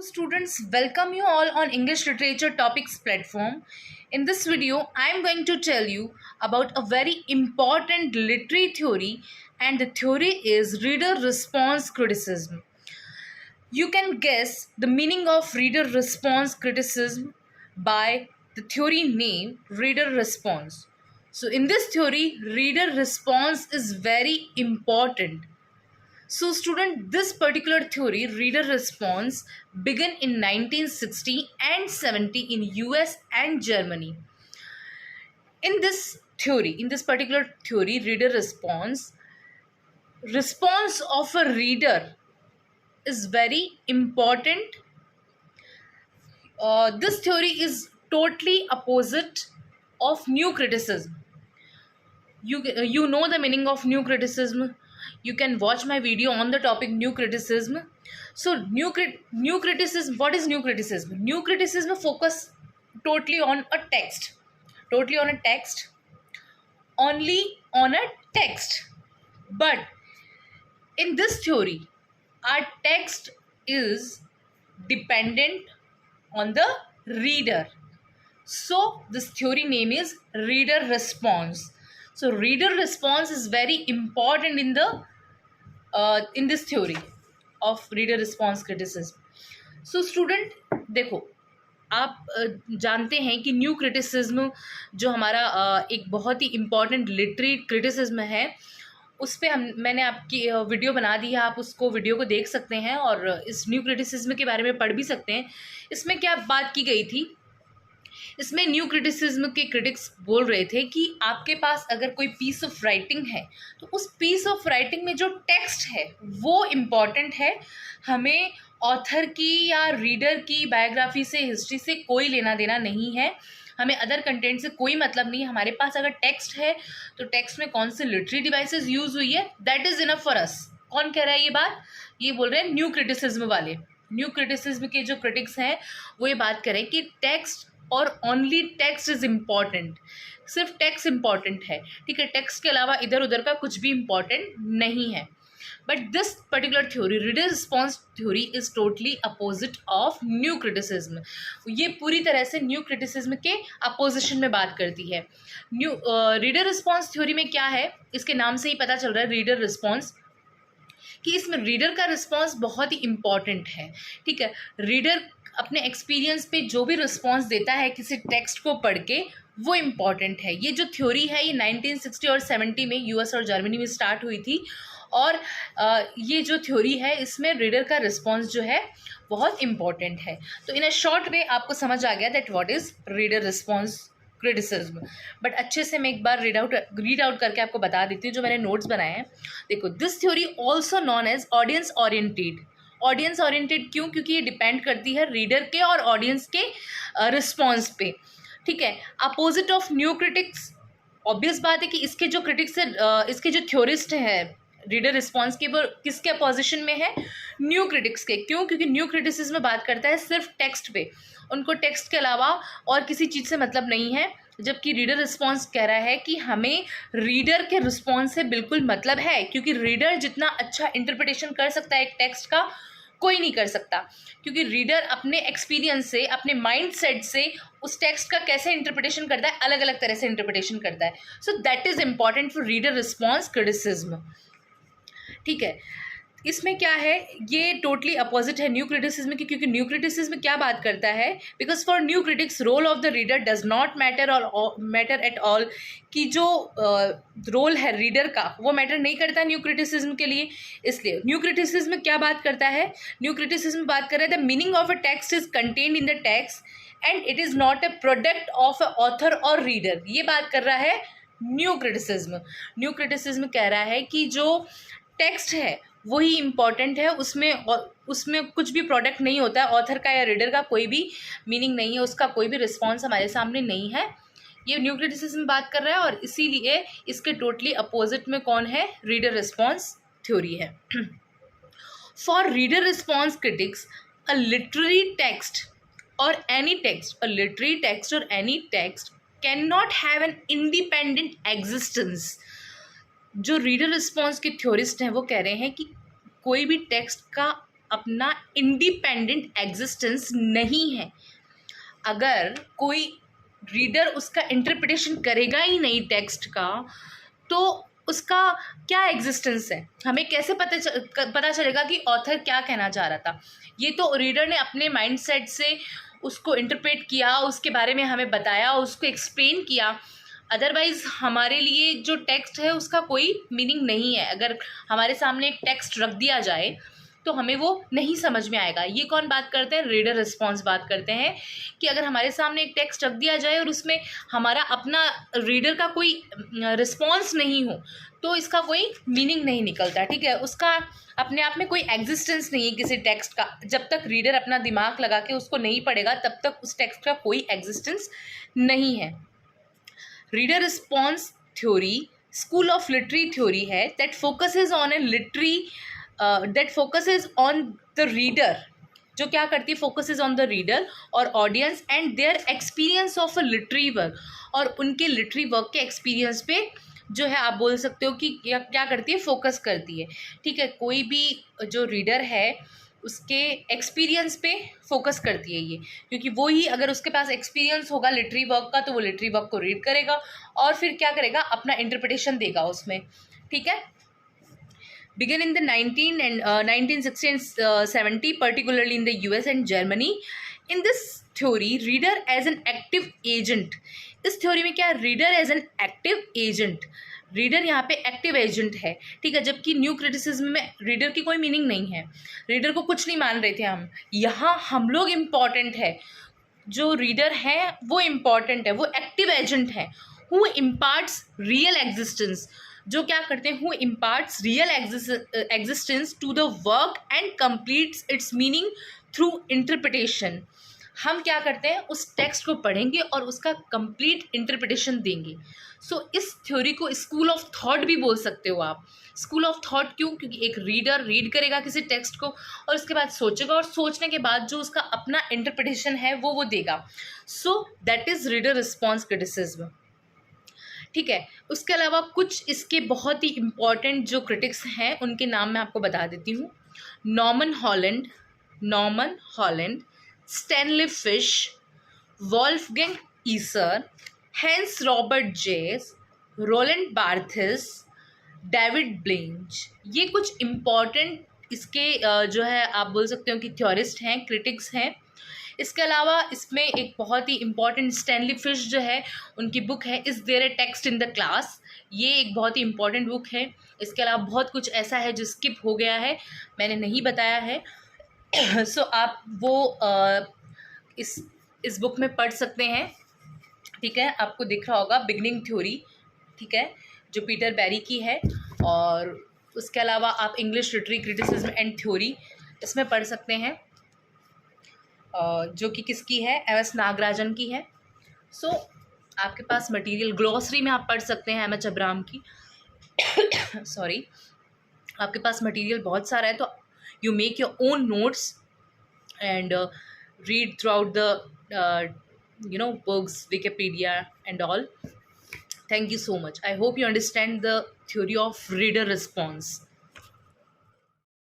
Students, welcome you all on English Literature Topics platform. In this video, I am going to tell you about a very important literary theory, and the theory is reader response criticism. You can guess the meaning of reader response criticism by the theory name reader response. So in this theory, reader response is very important. So student, this particular theory, reader response, began in 1960 and 70 in US and Germany. In this particular theory, reader response of a reader is very important. This theory is totally opposite of new criticism. You know the meaning of new criticism. You can watch my video on the topic new criticism. So new criticism, what is new criticism? New criticism focus totally on a text, totally on a text, only on a text. But in this theory, our text is dependent on the reader. So this theory name is reader response. So reader response is very important in this theory of reader response criticism. So student, देखो, आप जानते हैं कि new criticism जो हमारा एक बहुत ही important literary criticism है, उस पर मैंने आपकी वीडियो बना दी है, आप उसको वीडियो को देख सकते हैं और इस न्यू क्रिटिसिज्म के बारे में पढ़ भी सकते हैं. इसमें क्या बात की गई थी? इसमें न्यू क्रिटिसिज्म के क्रिटिक्स बोल रहे थे कि आपके पास अगर कोई पीस ऑफ राइटिंग है तो उस पीस ऑफ राइटिंग में जो टेक्स्ट है वो इम्पॉर्टेंट है. हमें ऑथर की या रीडर की बायोग्राफी से, हिस्ट्री से कोई लेना देना नहीं है. हमें अदर कंटेंट से कोई मतलब नहीं है. हमारे पास अगर टेक्स्ट है तो टेक्स्ट में कौन से लिटरेरी डिवाइसेस यूज़ हुई है, that is enough for us. कौन कह रहा है ये बात? ये बोल रहे हैं न्यू क्रिटिसिज्म वाले. न्यू क्रिटिसिज्म के जो क्रिटिक्स हैं वो ये बात करें कि टेक्स्ट और ओनली टेक्स्ट इज इम्पॉर्टेंट. सिर्फ टेक्स्ट इम्पॉर्टेंट है, ठीक है. टेक्स्ट के अलावा इधर उधर का कुछ भी इम्पॉर्टेंट नहीं है. But this particular theory, reader response theory, is totally opposite of new criticism. ये पूरी तरह से न्यू क्रिटिसिज्म के अपोजिशन में बात करती है. न्यू रीडर रिस्पॉन्स थ्योरी में क्या है, इसके नाम से ही पता चल रहा है रीडर रिस्पॉन्स, कि इसमें रीडर का रिस्पॉन्स बहुत ही इम्पॉर्टेंट है, ठीक है. रीडर अपने एक्सपीरियंस पे जो भी रिस्पॉन्स देता है किसी टेक्स्ट को पढ़ के, वो इम्पॉर्टेंट है. ये जो थ्योरी है ये 1960 और 70 में यूएस और जर्मनी में स्टार्ट हुई थी. और ये जो थ्योरी है इसमें रीडर का रिस्पॉन्स जो है बहुत इम्पॉर्टेंट है. तो इन अ शॉर्ट वे आपको समझ आ गया that what is reader response criticism. But अच्छे से मैं एक बार रीड आउट करके आपको बता देती हूँ जो मैंने नोट्स बनाए हैं. देखो, this theory also known as audience oriented. Audience oriented क्यों? क्योंकि ये डिपेंड करती है रीडर के और ऑडियंस के रिस्पॉन्स पे, ठीक है. Opposite of new critics. Obvious बात है कि इसके जो क्रिटिक्स है, इसके जो थ्योरिस्ट हैं रीडर रिस्पॉन्स के, वो किसके अपोजिशन में है? न्यू क्रिटिक्स के. क्यों? क्योंकि न्यू क्रिटिसिज्म में बात करता है सिर्फ टेक्स्ट पे, उनको टेक्स्ट के अलावा और किसी चीज़ से मतलब नहीं है. जबकि रीडर रिस्पॉन्स कह रहा है कि हमें रीडर के रिस्पॉन्स से बिल्कुल मतलब है, क्योंकि रीडर जितना अच्छा इंटरप्रिटेशन कर सकता है एक टेक्स्ट का, कोई नहीं कर सकता. क्योंकि रीडर अपने एक्सपीरियंस से, अपने माइंड सेट से उस टेक्स्ट का कैसे इंटरप्रिटेशन करता है, अलग अलग तरह से इंटरप्रिटेशन करता है. So that is important for reader response criticism, ठीक है. इसमें क्या है, ये टोटली अपोजिट है न्यू क्रिटिसिज्म की. क्योंकि न्यू क्रिटिसिज्म क्या बात करता है, because for new critics role of the reader does not matter at all. कि जो रोल है रीडर का वो मैटर नहीं करता न्यू क्रिटिसिज्म के लिए. इसलिए न्यू क्रिटिसिज्म क्या बात करता है? न्यू क्रिटिसिज्म बात कर रहा है the meaning of a text is contained in the text and it is not a product of a author और रीडर. ये बात कर रहा है न्यू क्रिटिसिज्म. न्यू क्रिटिसिज्म कह रहा है कि जो टेक्स्ट है वही इम्पॉर्टेंट है, उसमें कुछ भी प्रोडक्ट नहीं होता है, ऑथर का या रीडर का कोई भी मीनिंग नहीं है, उसका कोई भी रिस्पॉन्स हमारे सामने नहीं है. ये न्यू क्रिटिसिज्म बात कर रहा है और इसीलिए इसके टोटली अपोजिट में कौन है? रीडर रिस्पॉन्स थ्योरी है. For reader response critics a literary text or any text can not have an independent existence. जो रीडर रिस्पॉन्स के थ्योरिस्ट हैं वो कह रहे हैं कि कोई भी टेक्स्ट का अपना इंडिपेंडेंट एग्जिस्टेंस नहीं है। अगर कोई रीडर उसका इंटरप्रिटेशन करेगा ही नहीं टेक्स्ट का, तो उसका क्या एग्जिस्टेंस है? हमें कैसे पता चलेगा कि ऑथर क्या कहना चाह रहा था? ये तो रीडर ने अपने माइंडसेट से उसको इंटरप्रेट किया, उसके बारे में हमें बताया, उसको एक्सप्लेन किया। अदरवाइज़ हमारे लिए जो टेक्स्ट है उसका कोई मीनिंग नहीं है। अगर हमारे सामने एक टेक्स्ट रख दिया जाए तो हमें वो नहीं समझ में आएगा। ये कौन बात करते हैं? रीडर रिस्पॉन्स बात करते हैं कि अगर हमारे सामने एक टेक्स्ट रख दिया जाए और उसमें हमारा अपना रीडर का कोई रिस्पॉन्स नहीं हो, तो इसका कोई मीनिंग नहीं निकलता। ठीक है, उसका अपने आप में कोई एग्जिस्टेंस नहीं है किसी टेक्स्ट का। जब तक रीडर अपना दिमाग लगा के उसको नहीं पढ़ेगा, तब तक उस टेक्स्ट का कोई एग्जिस्टेंस नहीं है। Reader response theory school of literary theory है that focuses on a literary that focuses on the reader, जो क्या करती है? Focuses on the reader or audience and their experience of a literary work, और उनके literary work के experience पे जो है आप बोल सकते हो कि क्या करती है? फोकस करती है। ठीक है, कोई भी जो रीडर है उसके एक्सपीरियंस पे फोकस करती है ये, क्योंकि वो ही अगर उसके पास एक्सपीरियंस होगा लिटरेरी वर्क का, तो वो लिटरेरी वर्क को रीड करेगा और फिर क्या करेगा? अपना इंटरप्रिटेशन देगा उसमें। ठीक है, began in the 1960 and 70, particularly in the US and Germany. In this theory, reader as an active agent. इस थ्योरी में क्या है? Reader as an active agent. Reader यहाँ पे एक्टिव एजेंट है। ठीक है, जबकि न्यू क्रिटिसिज्म में रीडर की कोई मीनिंग नहीं है। रीडर को कुछ नहीं मान रहे थे हम। यहाँ हम लोग इम्पॉर्टेंट है, जो रीडर है वो इम्पॉर्टेंट है, वो एक्टिव एजेंट है। हु इम्पार्ट्स रियल एग्जिस्टेंस, जो क्या करते हैं? Who imparts real existence to the work and completes its meaning through interpretation. हम क्या करते हैं? उस टेक्स्ट को पढ़ेंगे और उसका कंप्लीट इंटरप्रिटेशन देंगे। सो इस थ्योरी को स्कूल ऑफ थॉट भी बोल सकते हो आप। स्कूल ऑफ थॉट क्यों? क्योंकि एक रीडर रीड करेगा किसी टेक्स्ट को और उसके बाद सोचेगा, और सोचने के बाद जो उसका अपना इंटरप्रिटेशन है वो देगा। सो that is reader response criticism. ठीक है, उसके अलावा कुछ इसके बहुत ही इम्पॉर्टेंट जो क्रिटिक्स हैं उनके नाम मैं आपको बता देती हूँ। Norman Holland, Stanley Fish, Wolfgang Iser, Hans Robert Jauss, Roland Barthes, David Bleich. ये कुछ इम्पॉर्टेंट इसके जो है आप बोल सकते हो कि थ्योरिस्ट हैं, क्रिटिक्स हैं। इसके अलावा इसमें एक बहुत ही इम्पॉर्टेंट स्टैनली फिश जो है, उनकी बुक है is there a text in the class. ये एक बहुत ही इम्पॉर्टेंट बुक है। इसके अलावा बहुत कुछ ऐसा है जो स्किप हो गया है, मैंने नहीं बताया है। सो आप वो इस बुक में पढ़ सकते हैं। ठीक है, आपको दिख रहा होगा बिगनिंग थ्योरी, ठीक है, जो पीटर बैरी की है। और उसके अलावा आप English literary criticism and theory इसमें पढ़ सकते हैं, जो कि किसकी है? एम.एस. नागराजन की है। सो आपके पास मटेरियल ग्लॉसरी में आप पढ़ सकते हैं एम.एच. अब्राहम की। सॉरी, आपके पास मटेरियल बहुत सारा है, तो you make your own notes and read through out the books, Wikipedia and all. Thank you so much. I hope you understand the theory of reader response.